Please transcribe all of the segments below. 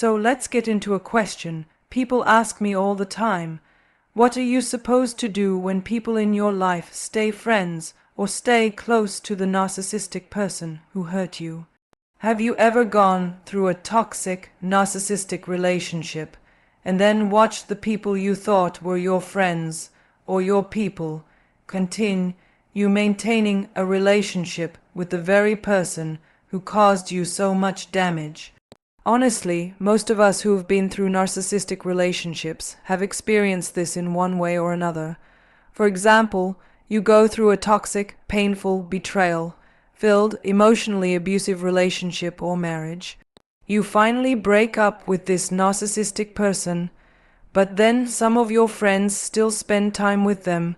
So let's get into a question people ask me all the time. What are you supposed to do when people in your life stay friends or stay close to the narcissistic person who hurt you? Have you ever gone through a toxic, narcissistic relationship and then watched the people you thought were your friends or your people continue maintaining a relationship with the very person who caused you so much damage? Honestly, most of us who have been through narcissistic relationships have experienced this in one way or another. For example, you go through a toxic, painful betrayal-filled, emotionally abusive relationship or marriage. You finally break up with this narcissistic person, but then some of your friends still spend time with them.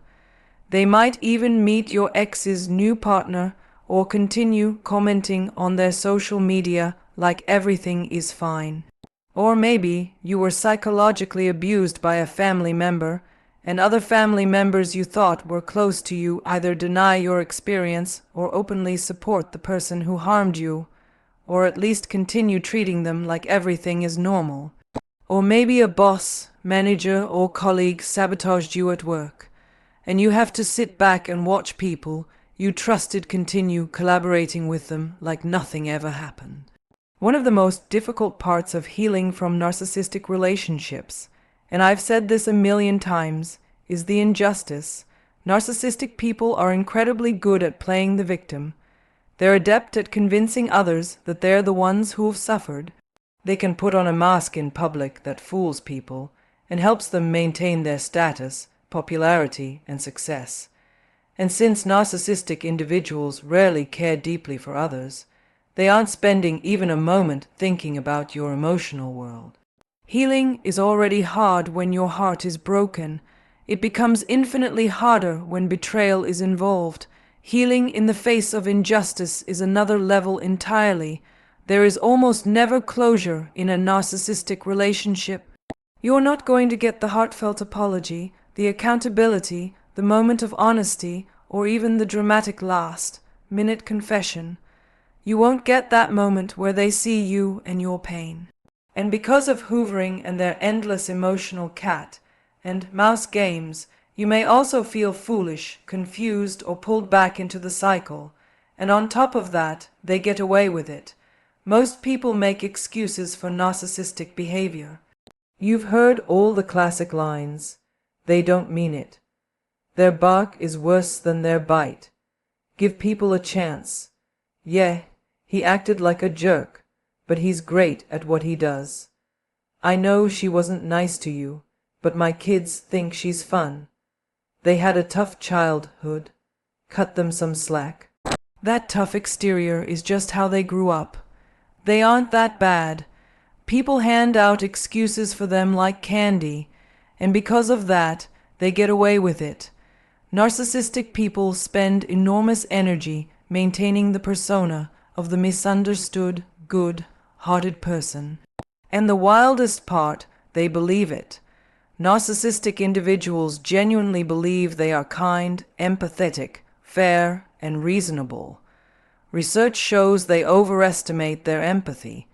They might even meet your ex's new partner or continue commenting on their social media like everything is fine. Or maybe you were psychologically abused by a family member, and other family members you thought were close to you either deny your experience or openly support the person who harmed you, or at least continue treating them like everything is normal. Or maybe a boss, manager, or colleague sabotaged you at work, and you have to sit back and watch people you trusted continue collaborating with them like nothing ever happened. One of the most difficult parts of healing from narcissistic relationships, and I've said this a million times, is the injustice. Narcissistic people are incredibly good at playing the victim. They're adept at convincing others that they're the ones who've suffered. They can put on a mask in public that fools people and helps them maintain their status, popularity, and success. And since narcissistic individuals rarely care deeply for others, they aren't spending even a moment thinking about your emotional world. Healing is already hard when your heart is broken. It becomes infinitely harder when betrayal is involved. Healing in the face of injustice is another level entirely. There is almost never closure in a narcissistic relationship. You're not going to get the heartfelt apology, the accountability, the moment of honesty, or even the dramatic last-minute confession. You won't get that moment where they see you and your pain. And because of hoovering and their endless emotional cat and mouse games, you may also feel foolish, confused, or pulled back into the cycle. And on top of that, they get away with it. Most people make excuses for narcissistic behavior. You've heard all the classic lines. They don't mean it. Their bark is worse than their bite. Give people a chance. Yeah, he acted like a jerk, but he's great at what he does. I know she wasn't nice to you, but my kids think she's fun. They had a tough childhood. Cut them some slack. That tough exterior is just how they grew up. They aren't that bad. People hand out excuses for them like candy, and because of that, they get away with it. Narcissistic people spend enormous energy maintaining the persona of the misunderstood, good-hearted person. And the wildest part, they believe it. Narcissistic individuals genuinely believe they are kind, empathetic, fair, and reasonable. Research shows they overestimate their empathy.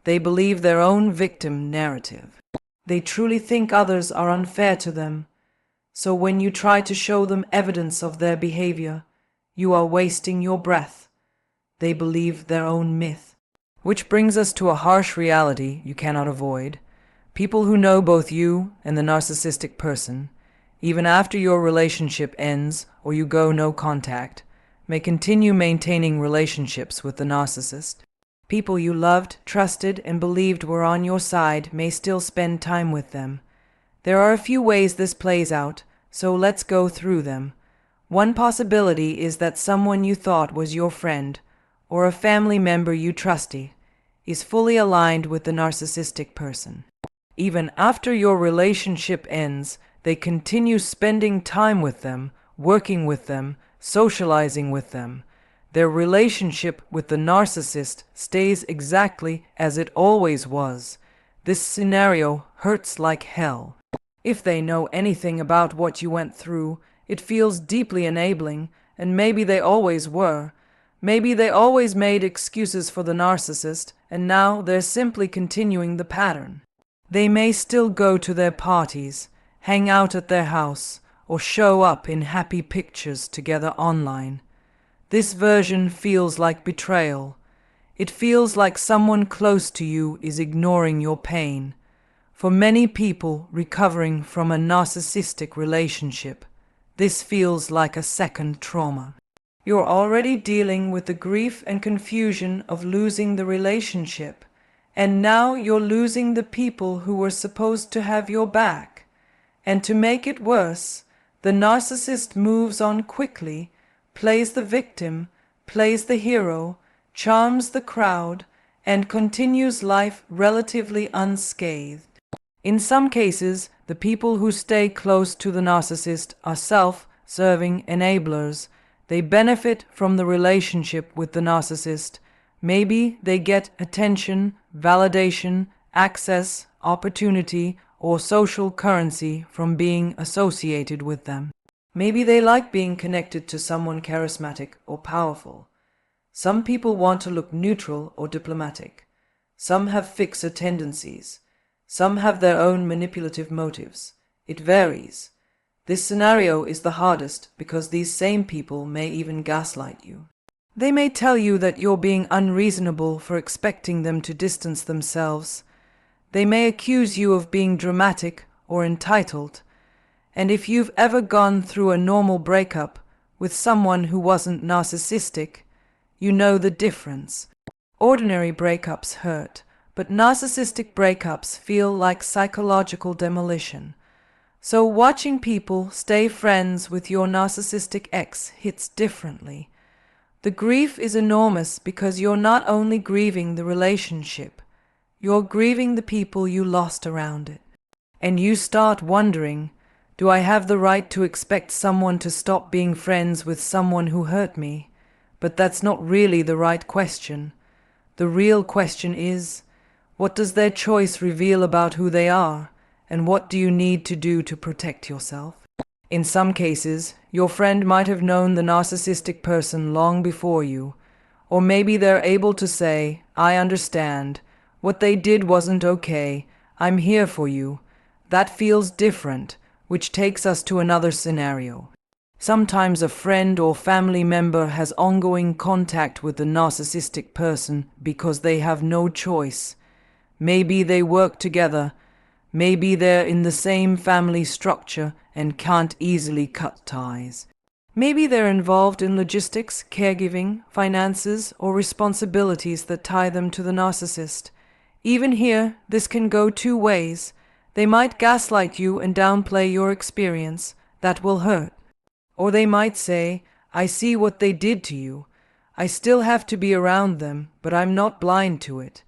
They believe their own victim narrative. They truly think others are unfair to them. So when you try to show them evidence of their behavior, you are wasting your breath. They believe their own myth. Which brings us to a harsh reality you cannot avoid. People who know both you and the narcissistic person, even after your relationship ends or you go no contact, may continue maintaining relationships with the narcissist. People you loved, trusted, and believed were on your side may still spend time with them. There are a few ways this plays out, so let's go through them. One possibility is that someone you thought was your friend, or a family member you trusted, is fully aligned with the narcissistic person. Even after your relationship ends, they continue spending time with them, working with them, socializing with them. Their relationship with the narcissist stays exactly as it always was. This scenario hurts like hell. If they know anything about what you went through, it feels deeply enabling, and maybe they always were. Maybe they always made excuses for the narcissist, and now they're simply continuing the pattern. They may still go to their parties, hang out at their house, or show up in happy pictures together online. This version feels like betrayal. It feels like someone close to you is ignoring your pain. For many people recovering from a narcissistic relationship, this feels like a second trauma. You're already dealing with the grief and confusion of losing the relationship, and now you're losing the people who were supposed to have your back. And to make it worse, the narcissist moves on quickly, plays the victim, plays the hero, charms the crowd, and continues life relatively unscathed. In some cases, the people who stay close to the narcissist are self-serving enablers. They benefit from the relationship with the narcissist. Maybe they get attention, validation, access, opportunity, or social currency from being associated with them. Maybe they like being connected to someone charismatic or powerful. Some people want to look neutral or diplomatic. Some have fixer tendencies. Some have their own manipulative motives. It varies. This scenario is the hardest because these same people may even gaslight you. They may tell you that you're being unreasonable for expecting them to distance themselves. They may accuse you of being dramatic or entitled. And if you've ever gone through a normal breakup with someone who wasn't narcissistic, you know the difference. Ordinary breakups hurt, but narcissistic breakups feel like psychological demolition. So watching people stay friends with your narcissistic ex hits differently. The grief is enormous because you're not only grieving the relationship, you're grieving the people you lost around it. And you start wondering, do I have the right to expect someone to stop being friends with someone who hurt me? But that's not really the right question. The real question is, what does their choice reveal about who they are, and what do you need to do to protect yourself? In some cases, your friend might have known the narcissistic person long before you, or maybe they're able to say, I understand, what they did wasn't okay, I'm here for you. That feels different, which takes us to another scenario. Sometimes a friend or family member has ongoing contact with the narcissistic person because they have no choice. Maybe they work together, maybe they're in the same family structure and can't easily cut ties. Maybe they're involved in logistics, caregiving, finances, or responsibilities that tie them to the narcissist. Even here, this can go two ways. They might gaslight you and downplay your experience. That will hurt. Or they might say, I see what they did to you. I still have to be around them, but I'm not blind to it.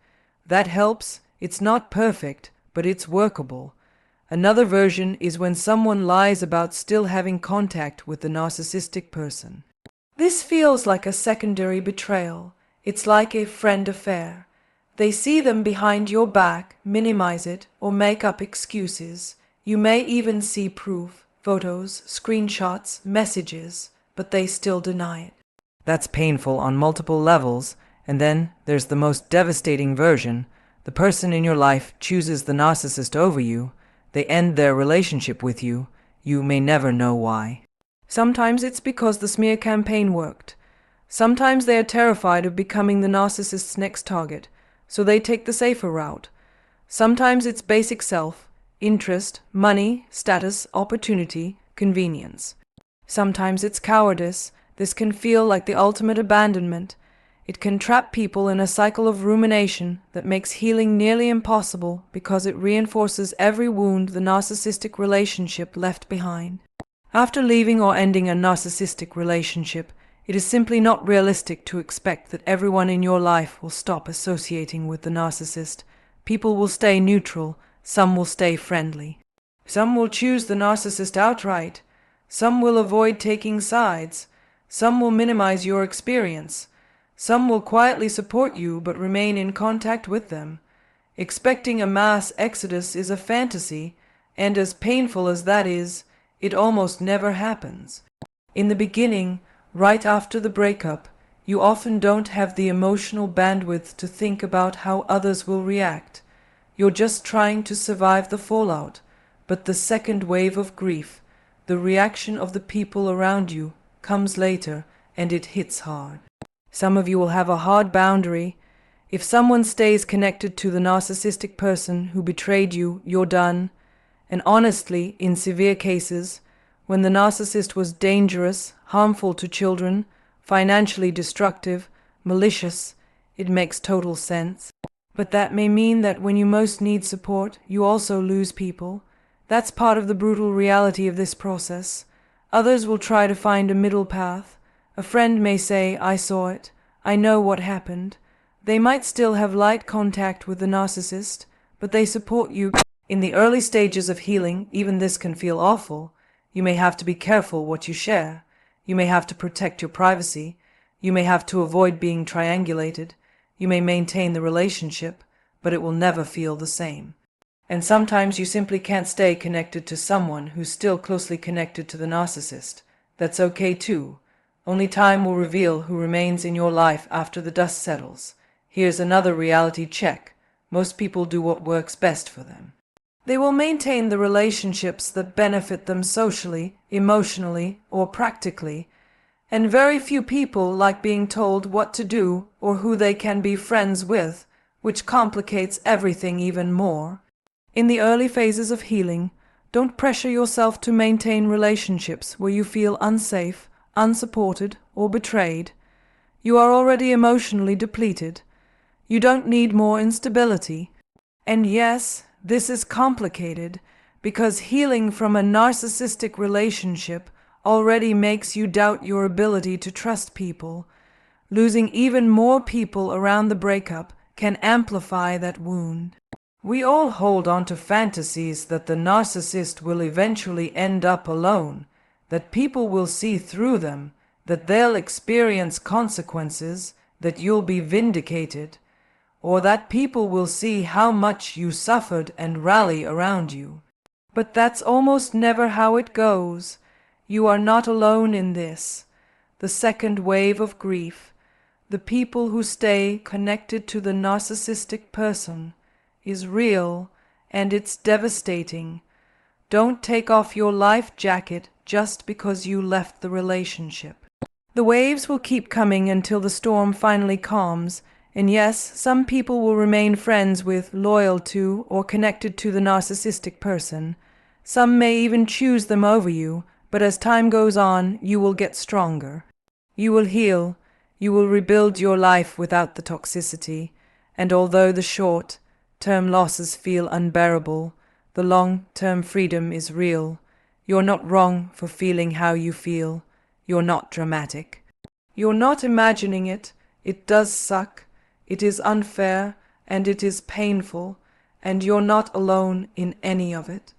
That helps. It's not perfect, but it's workable. Another version is when someone lies about still having contact with the narcissistic person. This feels like a secondary betrayal. It's like a friend affair. They see them behind your back, minimize it, or make up excuses. You may even see proof, photos, screenshots, messages, but they still deny it. That's painful on multiple levels, and then there's the most devastating version. The person in your life chooses the narcissist over you. They end their relationship with you. You may never know why. Sometimes it's because the smear campaign worked. Sometimes they are terrified of becoming the narcissist's next target, so they take the safer route. Sometimes it's basic self, interest, money, status, opportunity, convenience. Sometimes it's cowardice. This can feel like the ultimate abandonment. It can trap people in a cycle of rumination that makes healing nearly impossible because it reinforces every wound the narcissistic relationship left behind. After leaving or ending a narcissistic relationship, it is simply not realistic to expect that everyone in your life will stop associating with the narcissist. People will stay neutral, some will stay friendly. Some will choose the narcissist outright. Some will avoid taking sides. Some will minimize your experience. Some will quietly support you but remain in contact with them. Expecting a mass exodus is a fantasy, and as painful as that is, it almost never happens. In the beginning, right after the breakup, You often don't have the emotional bandwidth to think about how others will react. You're just trying to survive the fallout. But the second wave of grief, the reaction of the people around you, comes later, and it hits hard. Some of you will have a hard boundary. If someone stays connected to the narcissistic person who betrayed you, you're done. And honestly, in severe cases, when the narcissist was dangerous, harmful to children, financially destructive, malicious, it makes total sense. But that may mean that when you most need support, you also lose people. That's part of the brutal reality of this process. Others will try to find a middle path. A friend may say, "I saw it. I know what happened." They might still have light contact with the narcissist, but they support you. In the early stages of healing, even this can feel awful. You may have to be careful what you share. You may have to protect your privacy. You may have to avoid being triangulated. You may maintain the relationship, but it will never feel the same. And sometimes you simply can't stay connected to someone who's still closely connected to the narcissist. That's okay too. Only time will reveal who remains in your life after the dust settles. Here's another reality check. Most people do what works best for them. They will maintain the relationships that benefit them socially, emotionally, or practically. And very few people like being told what to do or who they can be friends with, which complicates everything even more. In the early phases of healing, don't pressure yourself to maintain relationships where you feel unsafe, unsupported, or betrayed. You are already emotionally depleted. You don't need more instability. And yes, this is complicated because healing from a narcissistic relationship already makes you doubt your ability to trust people. Losing even more people around the breakup can amplify that wound. We all hold on to fantasies that the narcissist will eventually end up alone, that people will see through them, that they'll experience consequences, that you'll be vindicated, or that people will see how much you suffered and rally around you. But that's almost never how it goes. You are not alone in this. The second wave of grief, the people who stay connected to the narcissistic person, is real, and it's devastating. Don't take off your life jacket just because you left the relationship. The waves will keep coming until the storm finally calms, and yes, some people will remain friends with, loyal to, or connected to the narcissistic person. Some may even choose them over you, but as time goes on, you will get stronger. You will heal. You will rebuild your life without the toxicity, and although the short-term losses feel unbearable, the long-term freedom is real. You're not wrong for feeling how you feel. You're not dramatic. You're not imagining it. It does suck. It is unfair, and it is painful, and you're not alone in any of it.